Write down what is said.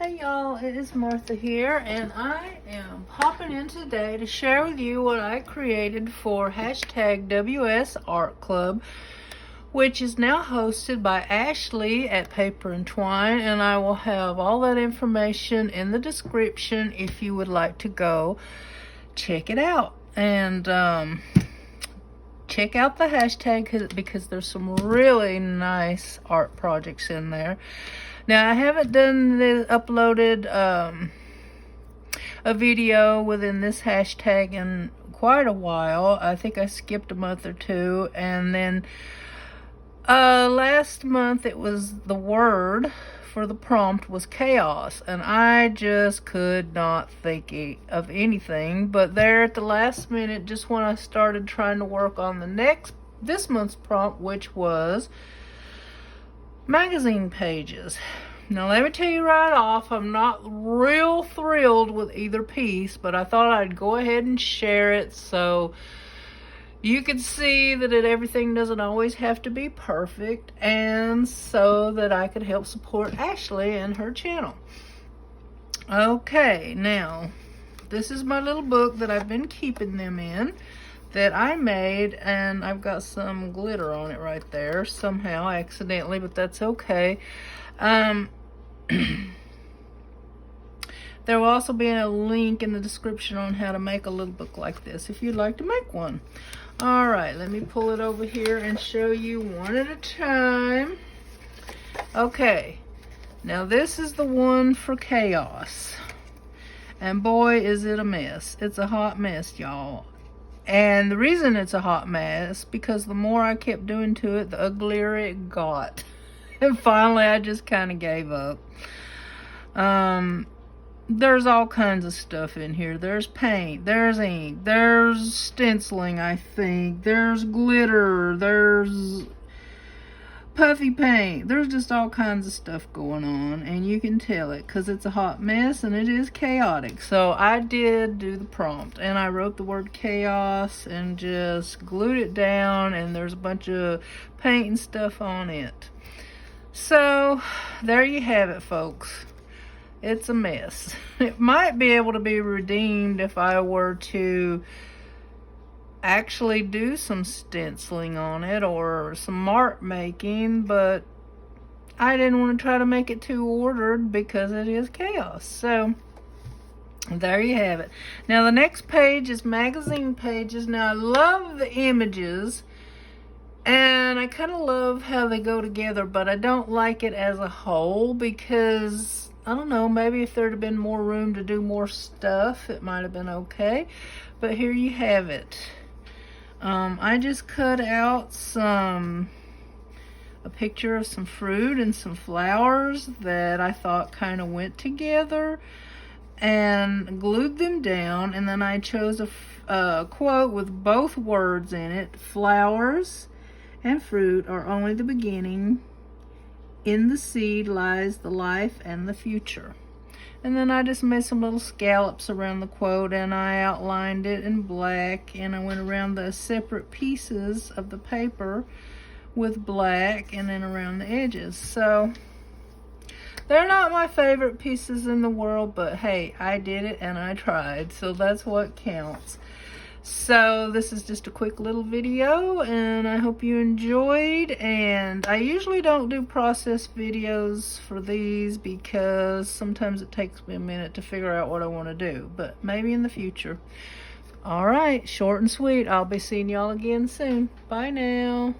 Hey y'all, it is Martha here, and I am popping in today to share with you what I created for hashtag WS Art Club, which is now hosted by Ashley at Paper and Twine, and I will have all that information in the description if you would like to go check it out. And check out the hashtag because there's some really nice art projects in there. Now, I haven't uploaded a video within this hashtag in quite a while. I think I skipped a month or two, and then last month it was the word for the prompt was chaos, and I just could not think of anything. But there at the last minute, just when I started trying to work on this month's prompt, which was magazine pages. Now let me tell you right off, I'm not real thrilled with either piece, but I thought I'd go ahead and share it so you can see that everything doesn't always have to be perfect, and so that I could help support Ashley and her channel. Okay, now this is my little book that I've been keeping them in, that I made, and I've got some glitter on it right there somehow accidentally, but that's okay. There will also be a link in the description on how to make a little book like this if you'd like to make one. All right, let me pull it over here and show you one at a time. Okay, now this is the one for chaos, and boy is it a mess. It's a hot mess, y'all. And the reason it's a hot mess, because the more I kept doing to it, the uglier it got. And finally, I just kind of gave up. There's all kinds of stuff in here. There's paint, there's ink, there's stenciling, I think. There's glitter, there's puffy paint. There's just all kinds of stuff going on, and you can tell it because it's a hot mess and it is chaotic. So I did do the prompt, and I wrote the word chaos and just glued it down, and there's a bunch of paint and stuff on it. So there you have it, folks. It's a mess. It might be able to be redeemed if I were to actually do some stenciling on it or some mark making, but I didn't want to try to make it too ordered because it is chaos. So there you have it. Now the next page is magazine pages. Now I love the images and I kind of love how they go together, but I don't like it as a whole because I don't know, maybe if there'd have been more room to do more stuff, it might have been okay. But here you have it. I just cut out a picture of some fruit and some flowers that I thought kind of went together, and glued them down, and then I chose a quote with both words in it. Flowers and fruit are only the beginning. In the seed lies the life and the future. And then I just made some little scallops around the quote, and I outlined it in black, and I went around the separate pieces of the paper with black, and then around the edges. So they're not my favorite pieces in the world, but hey, I did it and I tried, so that's what counts. So this is just a quick little video, and I hope you enjoyed. And I usually don't do process videos for these because sometimes it takes me a minute to figure out what I want to do, but maybe in the future. All right, short and sweet. I'll be seeing y'all again soon. Bye now.